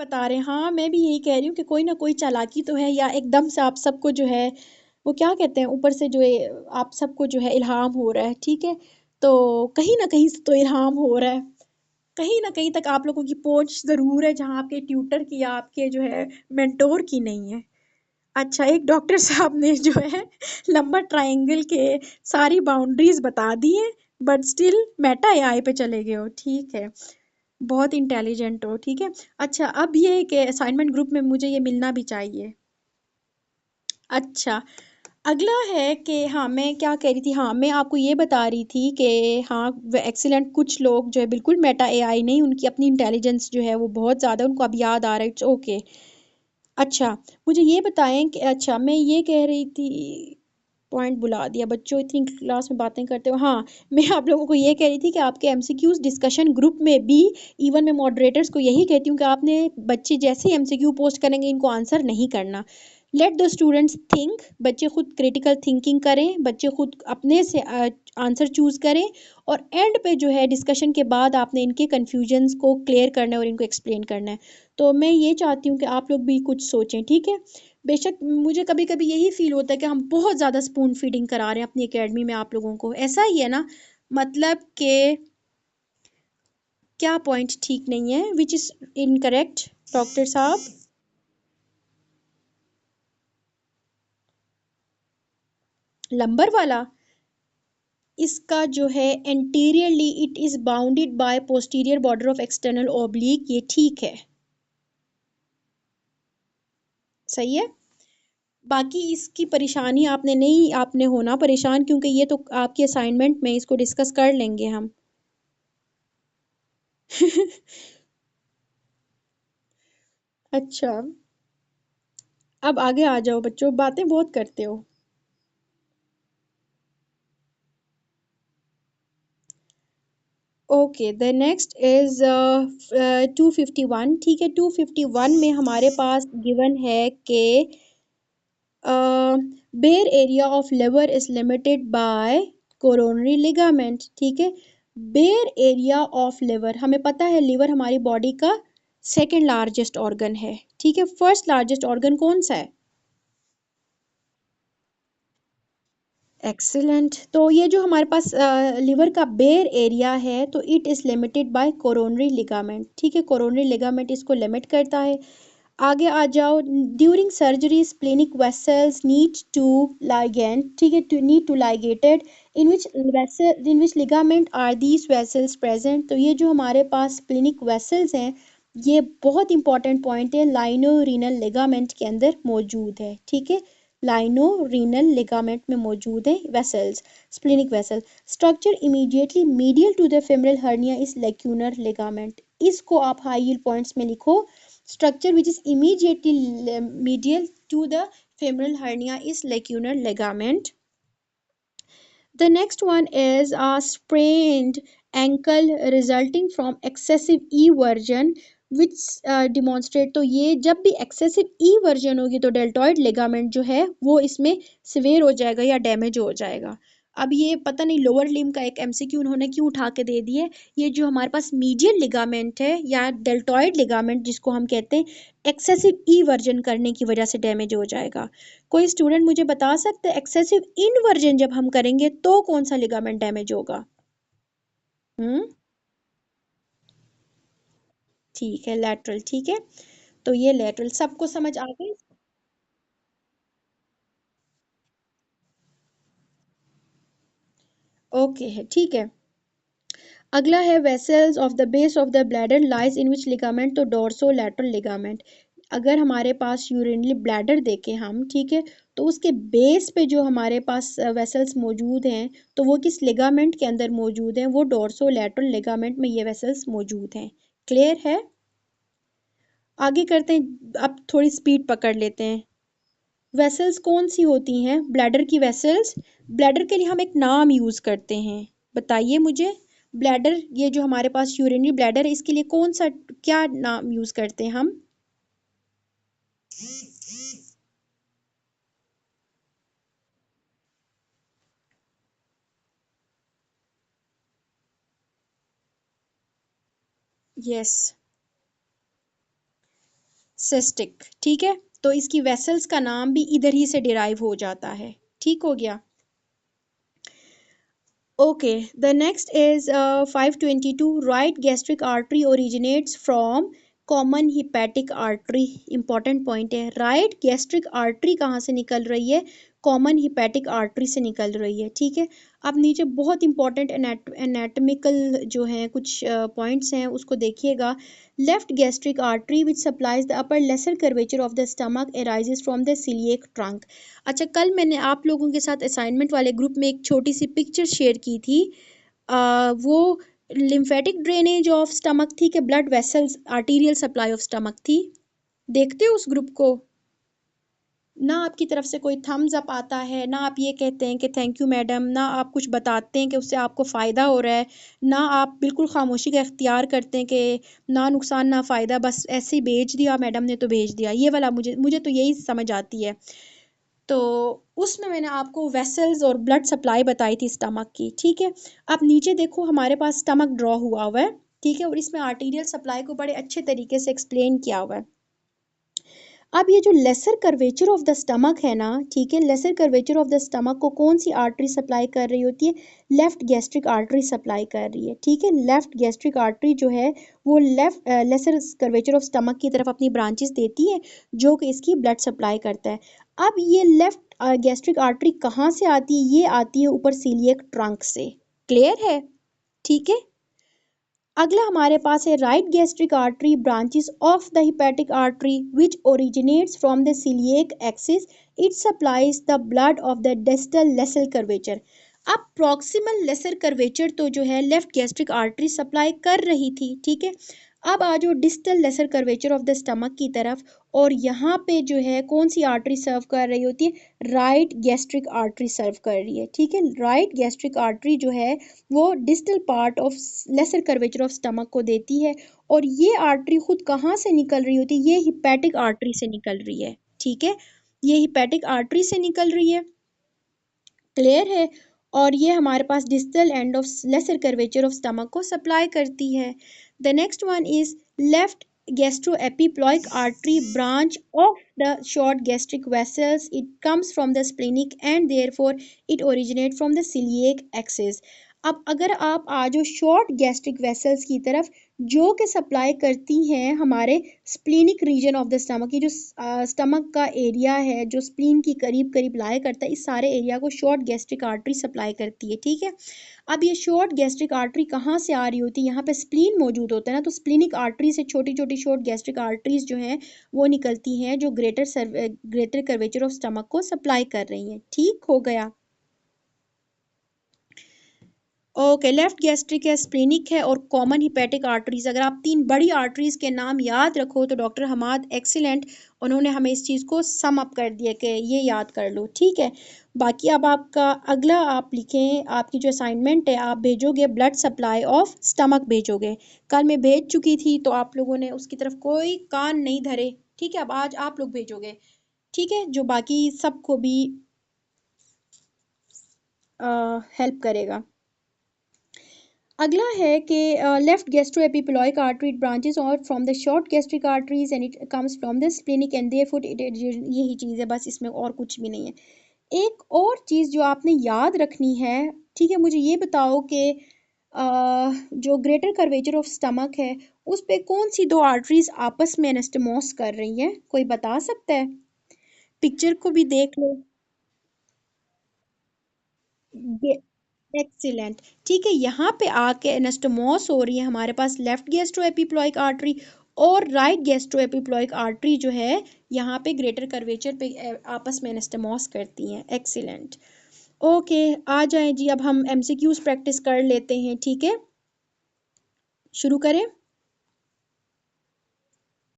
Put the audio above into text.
बता रहे हैं। हाँ, मैं भी यही कह रही हूँ कि कोई ना कोई चालाकी तो है, या एकदम से आप सबको जो है वो क्या कहते हैं, ऊपर से जो है आप सबको जो है इल्हाम हो रहा है, ठीक है। तो कहीं ना कहीं से तो इल्हाम हो रहा है, कहीं ना कहीं तक आप लोगों की पहुंच जरूर है जहाँ आपके ट्यूटर की या आपके जो है मेंटोर की नहीं है। अच्छा, एक डॉक्टर साहब ने जो है लंबा ट्रायंगल के सारी बाउंड्रीज बता दी हैं, बट स्टिल मेटा एआई पे चले गए हो, ठीक है। बहुत इंटेलिजेंट हो, ठीक है। अच्छा, अब ये कि असाइनमेंट ग्रुप में मुझे ये मिलना भी चाहिए। अच्छा, अगला है कि हाँ, मैं क्या कह रही थी, हाँ मैं आपको ये बता रही थी कि हाँ एक्सीलेंट, कुछ लोग जो है बिल्कुल मेटा एआई नहीं, उनकी अपनी इंटेलिजेंस जो है वो बहुत ज़्यादा, उनको अब याद आ रहा है, इट्स ओके। अच्छा, मुझे ये बताएं कि अच्छा मैं ये कह रही थी, पॉइंट बुला दिया, बच्चों इतनी क्लास में बातें करते हो। हाँ, मैं आप लोगों को ये कह रही थी कि आपके एमसीक्यूज डिस्कशन ग्रुप में भी, इवन मैं मॉडरेटर्स को यही कहती हूँ कि आपने बच्चे जैसे ही एमसीक्यू पोस्ट करेंगे इनको आंसर नहीं करना। लेट द स्टूडेंट्स थिंक, बच्चे खुद क्रिटिकल थिंकिंग करें, बच्चे खुद अपने से आंसर चूज करें, और एंड पे जो है डिस्कशन के बाद आपने इनके कन्फ्यूजन्स को क्लियर करना है और इनको एक्सप्लेन करना है। तो मैं ये चाहती हूँ कि आप लोग भी कुछ सोचें, ठीक है। बेशक मुझे कभी कभी यही फील होता है कि हम बहुत ज़्यादा स्पून फीडिंग करा रहे हैं अपनी एकेडमी में आप लोगों को, ऐसा ही है ना। मतलब कि क्या पॉइंट ठीक नहीं है, विच इज़ इनकरेक्ट, डॉक्टर साहब। लंबर वाला, इसका जो है anteriorly it is bounded by posterior border of external oblique, ये ठीक है, सही है। बाकी इसकी परेशानी आपने नहीं, आपने होना परेशान, क्योंकि ये तो आपके असाइनमेंट में इसको डिस्कस कर लेंगे हम। अच्छा, अब आगे आ जाओ बच्चों, बातें बहुत करते हो। ओके, द नेक्स्ट इज 251, ठीक है। 251 में हमारे पास गिवन है कि bare area of liver is limited by coronary ligament, ठीक है। बेयर एरिया ऑफ लिवर, हमें पता है लिवर हमारी बॉडी का सेकंड लार्जेस्ट ऑर्गन है, ठीक है। फर्स्ट लार्जेस्ट ऑर्गन कौन सा है? एक्सीलेंट। तो ये जो हमारे पास लिवर का बेयर एरिया है, तो it is limited by coronary ligament, ठीक है। कोरोनरी लिगामेंट इसको लिमिट करता है। आगे आ जाओ, during surgery splenic vessels need to ligate, ठीक है, to need to ligated, in which vessel, in which ligament are these vessels present. तो ये जो हमारे पास स्प्लेनिक वेसल्स हैं, ये बहुत इंपॉर्टेंट पॉइंट है, लाइनो रीनल लिगामेंट के अंदर मौजूद है, ठीक है। लाइनो रीनल लिगामेंट में मौजूद है vessels, splenic vessel. Structure immediately medial to the femoral hernia is lacunar ligament. इसको आप हाई यील्ड पॉइंट्स में लिखो, structure which is immediately medial to the femoral hernia is lacunar ligament. The next one is a sprained ankle resulting from excessive eversion which demonstrate, तो ये जब भी excessive eversion होगी तो deltoid ligament जो है वो इसमें severe हो जाएगा या डैमेज हो जाएगा। अब ये पता नहीं लोअर लिम्ब का एक एमसीक्यू उन्होंने क्यों उठा के दे दिए। ये जो हमारे पास मीडियल लिगामेंट है या डेल्टॉइड लिगामेंट जिसको हम कहते हैं, एक्सेसिव ईवर्जन करने की वजह से डैमेज हो जाएगा। कोई स्टूडेंट मुझे बता सकते हैं एक्सेसिव इन्वर्जन जब हम करेंगे तो कौन सा लिगामेंट डैमेज होगा? हम्म, ठीक है, लैटरल, ठीक है। तो ये लैटरल सबको समझ आ गई। ओके है, ठीक है। अगला है vessels of the base of the bladder lies in which ligament, तो डोर्सो लैटरल लिगामेंट। अगर हमारे पास यूरिनरी ब्लैडर देखें हम, ठीक है, तो उसके बेस पे जो हमारे पास वेसल्स मौजूद हैं, तो वो किस लिगामेंट के अंदर मौजूद हैं? वो डोर्सो लैटरल लिगामेंट में ये वेसल्स मौजूद हैं। क्लियर है? आगे करते हैं, अब थोड़ी स्पीड पकड़ लेते हैं। वेसल्स कौन सी होती हैं? ब्लैडर की वेसल्स। ब्लैडर के लिए हम एक नाम यूज करते हैं, बताइए मुझे। ब्लैडर, ये जो हमारे पास यूरिनरी ब्लैडर है, इसके लिए कौन सा, क्या नाम यूज करते हैं हम? यस, सिस्टिक, ठीक है। तो इसकी वेसल्स का नाम भी इधर ही से डिराइव हो जाता है, ठीक हो गया। Okay, the next is 522. Right gastric artery originates from common hepatic artery. Important point है, right gastric artery कहाँ से निकल रही है? कॉमन हिपैटिक आर्टरी से निकल रही है, ठीक है। अब नीचे बहुत इंपॉर्टेंट एनाटमिकल जो हैं कुछ पॉइंट्स हैं उसको देखिएगा। Left gastric artery which supplies the upper lesser curvature of the stomach arises from the celiac trunk. अच्छा, कल मैंने आप लोगों के साथ असाइनमेंट वाले ग्रुप में एक छोटी सी पिक्चर शेयर की थी, वो लिम्फेटिक ड्रेनेज ऑफ स्टमक थी कि blood vessels arterial supply of stomach थी। देखते हो उस ग्रुप को? ना आपकी तरफ से कोई थम्स अप आता है, ना आप ये कहते हैं कि थैंक यू मैडम, ना आप कुछ बताते हैं कि उससे आपको फ़ायदा हो रहा है, ना आप बिल्कुल खामोशी का इख्तियार करते हैं कि ना नुकसान ना फ़ायदा, बस ऐसे ही भेज दिया मैडम ने तो भेज दिया। ये वाला मुझे मुझे तो यही समझ आती है। तो उसमें मैंने आपको वेसल्स और ब्लड सप्लाई बताई थी स्टमक की, ठीक है। अब नीचे देखो हमारे पास स्टमक ड्रॉ हुआ हुआ है, ठीक है, और इसमें आर्टीरियल सप्लाई को बड़े अच्छे तरीके से एक्सप्लेन किया हुआ है। अब ये जो laser curvature of the stomach है ना, ठीक है, laser curvature of the stomach को कौन सी आर्टरी सप्लाई कर रही होती है? लेफ्ट गैस्ट्रिक आर्टरी सप्लाई कर रही है, ठीक है। लेफ्ट गैस्ट्रिक आर्टरी जो है वो left laser curvature of stomach की तरफ अपनी ब्रांचेस देती है जो कि इसकी ब्लड सप्लाई करता है। अब ये लेफ्ट गैस्ट्रिक आर्टरी कहाँ से आती है? ये आती है ऊपर सीलिएक ट्रंक से। क्लियर है? ठीक है। अगला हमारे पास है right gastric artery branches of the hepatic artery which originates from the celiac axis, it supplies the blood of the distal lesser curvature. अब प्रॉक्सिमल लेसर कर्वेचर तो जो है लेफ्ट गैस्ट्रिक आर्टरी सप्लाई कर रही थी, ठीक है। अब आ जाओ distal lesser curvature of the stomach की तरफ, और यहाँ पे जो है कौन सी आर्टरी सर्व कर रही होती है? राइट गैस्ट्रिक आर्टरी सर्व कर रही है, ठीक है। राइट गैस्ट्रिक आर्टरी जो है वो distal part of lesser curvature of stomach को देती है, और ये आर्टरी खुद कहाँ से निकल रही होती है? ये हिपैटिक आर्टरी से निकल रही है, ठीक है। ये हिपैटिक आर्टरी से निकल रही है, क्लियर है। और ये हमारे पास distal end of lesser curvature of stomach को सप्लाई करती है। The next one is left gastroepiploic artery branch of the short gastric vessels. It comes from the splenic and therefore it originates from the celiac axis. अब अगर आप आ जाओ short gastric vessels की तरफ जो कि सप्लाई करती हैं हमारे splenic region of the stomach, ये जो स्टमक का एरिया है जो स्प्लीन की करीब करीब लाया करता है, इस सारे एरिया को शॉर्ट गैस्ट्रिक आर्टरी सप्लाई करती है, ठीक है। अब ये शॉर्ट गैस्ट्रिक आर्टरी कहाँ से आ रही होती है? यहाँ पे स्प्लीन मौजूद होता है ना, तो स्प्लीनिक आर्टरी से छोटी छोटी शॉर्ट गैस्ट्रिक आर्टरीज जो हैं वो निकलती हैं जो ग्रेटर कर्वेचर ऑफ स्टमक को सप्लाई कर रही हैं, ठीक हो गया। ओके, लेफ्ट गैस्ट्रिक है, स्प्लेनिक है और कॉमन हिपैटिक आर्टरीज। अगर आप तीन बड़ी आर्टरीज के नाम याद रखो तो डॉक्टर हमाद एक्सीलेंट, उन्होंने हमें इस चीज़ को सम अप कर दिया कि ये याद कर लो, ठीक है। बाकी अब आपका अगला आप लिखें, आपकी जो असाइनमेंट है आप भेजोगे ब्लड सप्लाई ऑफ स्टमक भेजोगे। कल मैं भेज चुकी थी तो आप लोगों ने उसकी तरफ कोई कान नहीं धरे, ठीक है। अब आज आप लोग भेजोगे, ठीक है, जो बाकी सबको भी हेल्प करेगा। अगला है कि लेफ्ट गैस्ट्रोएपिप्लॉइक आर्टरी ब्रांचेस और from the short gastric arteries and it comes from the splenic and therefore it, यही चीज़ है बस, इसमें और कुछ भी नहीं है। एक और चीज़ जो आपने याद रखनी है, ठीक है, मुझे ये बताओ कि जो ग्रेटर कर्वेचर ऑफ स्टमक है उस पे कौन सी दो आर्टरीज आपस में एनास्टमोस कर रही हैं? कोई बता सकता है? पिक्चर को भी देख लो। एक्सीलेंट, ठीक है। यहाँ पे आके एनास्टोमोस हो रही है हमारे पास लेफ्ट गैस्ट्रो एपिप्लॉइक आर्टरी, और राइट गैस्ट्रो एपिप्लॉइक आर्टरी जो है यहाँ पे ग्रेटर कर्वेचर पे आपस में एनास्टोमोस करती हैं। एक्सीलेंट। ओके, आ जाएं जी, अब हम एमसीक्यूज प्रैक्टिस कर लेते हैं, ठीक है। शुरू करें।